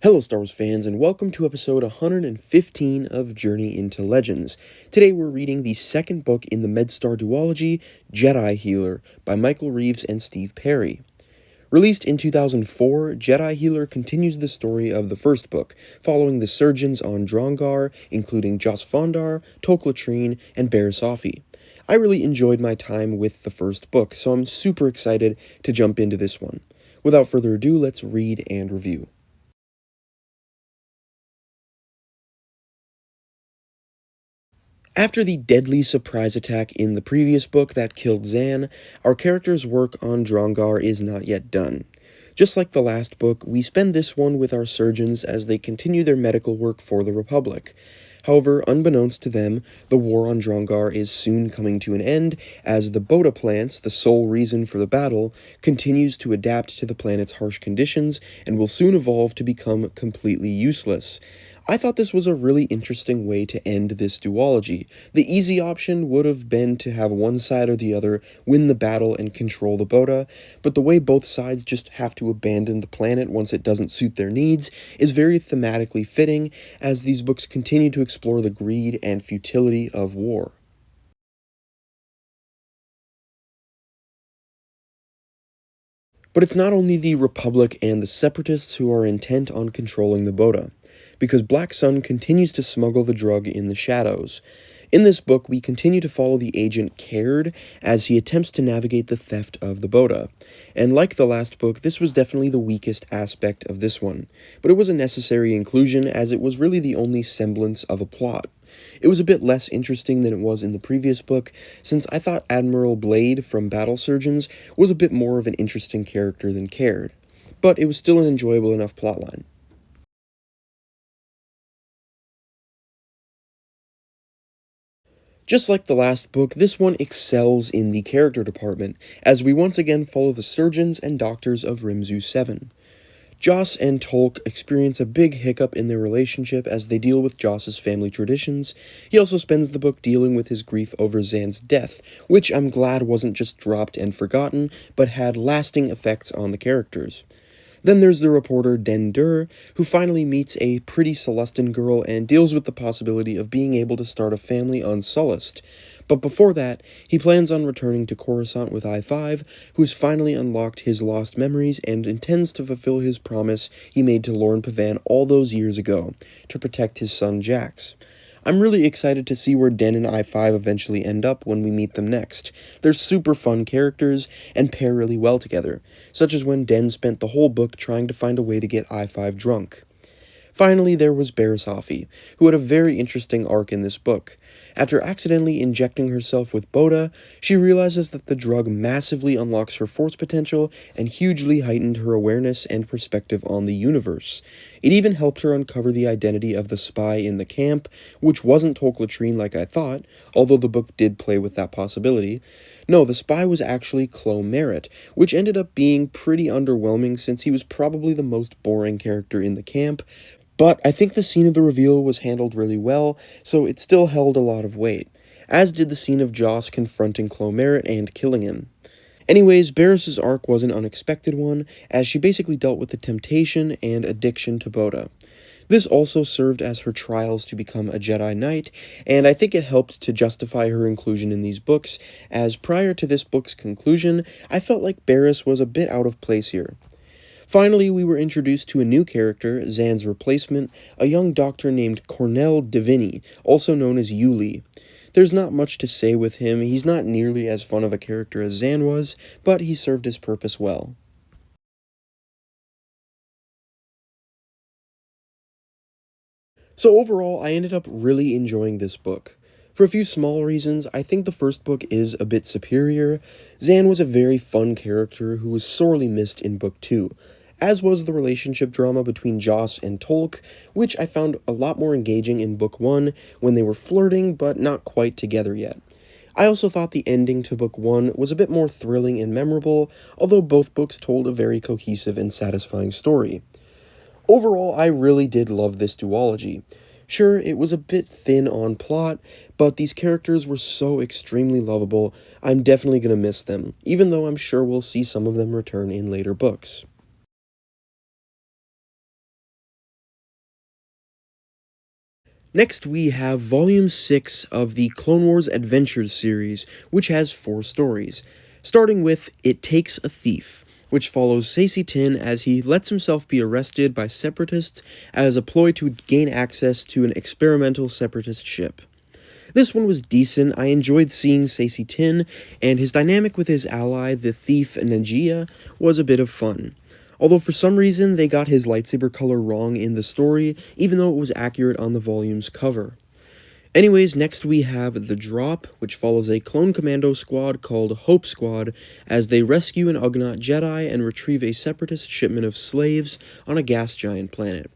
Hello, Star Wars fans, and welcome to episode 115 of Journey into Legends. Today we're reading the second book in the MedStar duology, Jedi Healer, by Michael Reeves and Steve Perry. Released in 2004, Jedi Healer continues the story of the first book, following the surgeons on Drongar, including Jos Fondar, Tok Latrine, and Barriss Offee. I really enjoyed my time with the first book, so I'm super excited to jump into this one. Without further ado, let's read and review. After the deadly surprise attack in the previous book that killed Zan, our character's work on Drongar is not yet done. Just like the last book, we spend this one with our surgeons as they continue their medical work for the Republic. However, unbeknownst to them, the war on Drongar is soon coming to an end as the Boda plants, the sole reason for the battle, continues to adapt to the planet's harsh conditions and will soon evolve to become completely useless. I thought this was a really interesting way to end this duology. The easy option would have been to have one side or the other win the battle and control the Boda, but the way both sides just have to abandon the planet once it doesn't suit their needs is very thematically fitting as these books continue to explore the greed and futility of war. But it's not only the Republic and the Separatists who are intent on controlling the Boda, because Black Sun continues to smuggle the drug in the shadows. In this book, we continue to follow the agent Caird as he attempts to navigate the theft of the Boda. And like the last book, this was definitely the weakest aspect of this one, but it was a necessary inclusion as it was really the only semblance of a plot. It was a bit less interesting than it was in the previous book, since I thought Admiral Blade from Battle Surgeons was a bit more of an interesting character than Caird, but it was still an enjoyable enough plotline. Just like the last book, this one excels in the character department, as we once again follow the surgeons and doctors of Rimzu 7. Jos and Tolk experience a big hiccup in their relationship as they deal with Jos's family traditions. He also spends the book dealing with his grief over Zan's death, which I'm glad wasn't just dropped and forgotten, but had lasting effects on the characters. Then there's the reporter Den Dur, who finally meets a pretty Celestin girl and deals with the possibility of being able to start a family on Sullust. But before that, he plans on returning to Coruscant with I-5, who's finally unlocked his lost memories and intends to fulfill his promise he made to Lorne Pavan all those years ago, to protect his son Jax. I'm really excited to see where Den and I-5 eventually end up when we meet them next. They're super fun characters and pair really well together, such as when Den spent the whole book trying to find a way to get I-5 drunk. Finally, there was Barriss Offee, who had a very interesting arc in this book. After accidentally injecting herself with Boda, she realizes that the drug massively unlocks her force potential and hugely heightened her awareness and perspective on the universe. It even helped her uncover the identity of the spy in the camp, which wasn't Tok Latrine like I thought, although the book did play with that possibility. No, the spy was actually Chloe Merritt, which ended up being pretty underwhelming since he was probably the most boring character in the camp, but I think the scene of the reveal was handled really well, so it still held a lot of weight, as did the scene of Joss confronting Chloe Merritt and killing him. Anyways, Barriss's arc was an unexpected one, as she basically dealt with the temptation and addiction to Boda. This also served as her trials to become a Jedi Knight, and I think it helped to justify her inclusion in these books, as prior to this book's conclusion, I felt like Barriss was a bit out of place here. Finally, we were introduced to a new character, Zan's replacement, a young doctor named Cornell Divini, also known as Yuli. There's not much to say with him, he's not nearly as fun of a character as Zan was, but he served his purpose well. So overall, I ended up really enjoying this book. For a few small reasons, I think the first book is a bit superior. Zan was a very fun character who was sorely missed in book 2, as was the relationship drama between Jos and Tolk, which I found a lot more engaging in book 1 when they were flirting but not quite together yet. I also thought the ending to book 1 was a bit more thrilling and memorable, although both books told a very cohesive and satisfying story. Overall, I really did love this duology. Sure, it was a bit thin on plot, but these characters were so extremely lovable, I'm definitely going to miss them, even though I'm sure we'll see some of them return in later books. Next, we have Volume 6 of the Clone Wars Adventures series, which has 4 stories, starting with It Takes a Thief, which follows Saesee Tiin as he lets himself be arrested by Separatists as a ploy to gain access to an experimental Separatist ship. This one was decent. I enjoyed seeing Saesee Tiin, and his dynamic with his ally, the thief Najia, was a bit of fun. Although for some reason they got his lightsaber color wrong in the story, even though it was accurate on the volume's cover. Anyways, next we have The Drop, which follows a clone commando squad called Hope Squad as they rescue an Ugnaught Jedi and retrieve a Separatist shipment of slaves on a gas giant planet.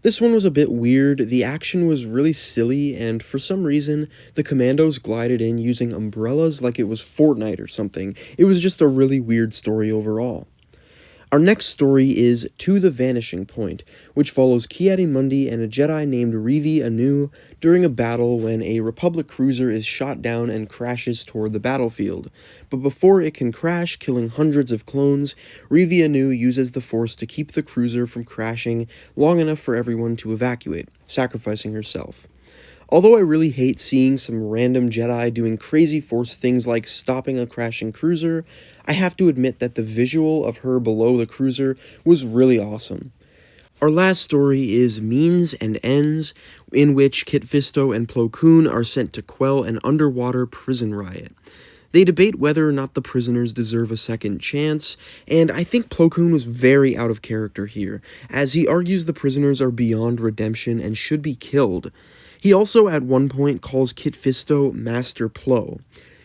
This one was a bit weird. The action was really silly, and for some reason, the commandos glided in using umbrellas like it was Fortnite or something. It was just a really weird story overall. Our next story is To the Vanishing Point, which follows Ki-Adi-Mundi and a Jedi named Revi Anu during a battle when a Republic cruiser is shot down and crashes toward the battlefield. But before it can crash, killing hundreds of clones, Revi Anu uses the Force to keep the cruiser from crashing long enough for everyone to evacuate, sacrificing herself. Although I really hate seeing some random Jedi doing crazy Force things like stopping a crashing cruiser, I have to admit that the visual of her below the cruiser was really awesome. Our last story is Means and Ends, in which Kit Fisto and Plo Koon are sent to quell an underwater prison riot. They debate whether or not the prisoners deserve a second chance, and I think Plo Koon was very out of character here, as he argues the prisoners are beyond redemption and should be killed. He also at one point calls Kit Fisto Master Plo.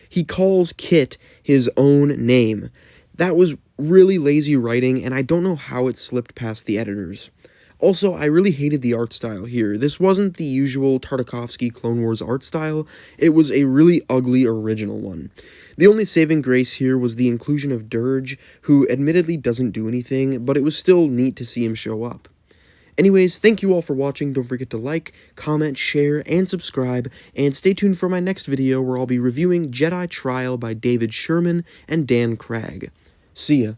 He calls Kit his own name. That was really lazy writing, and I don't know how it slipped past the editors. Also, I really hated the art style here. This wasn't the usual Tartakovsky Clone Wars art style, it was a really ugly original one. The only saving grace here was the inclusion of Dirge, who admittedly doesn't do anything, but it was still neat to see him show up. Anyways, thank you all for watching. Don't forget to like, comment, share, and subscribe, and stay tuned for my next video where I'll be reviewing Jedi Trial by David Sherman and Dan Cragg. See ya.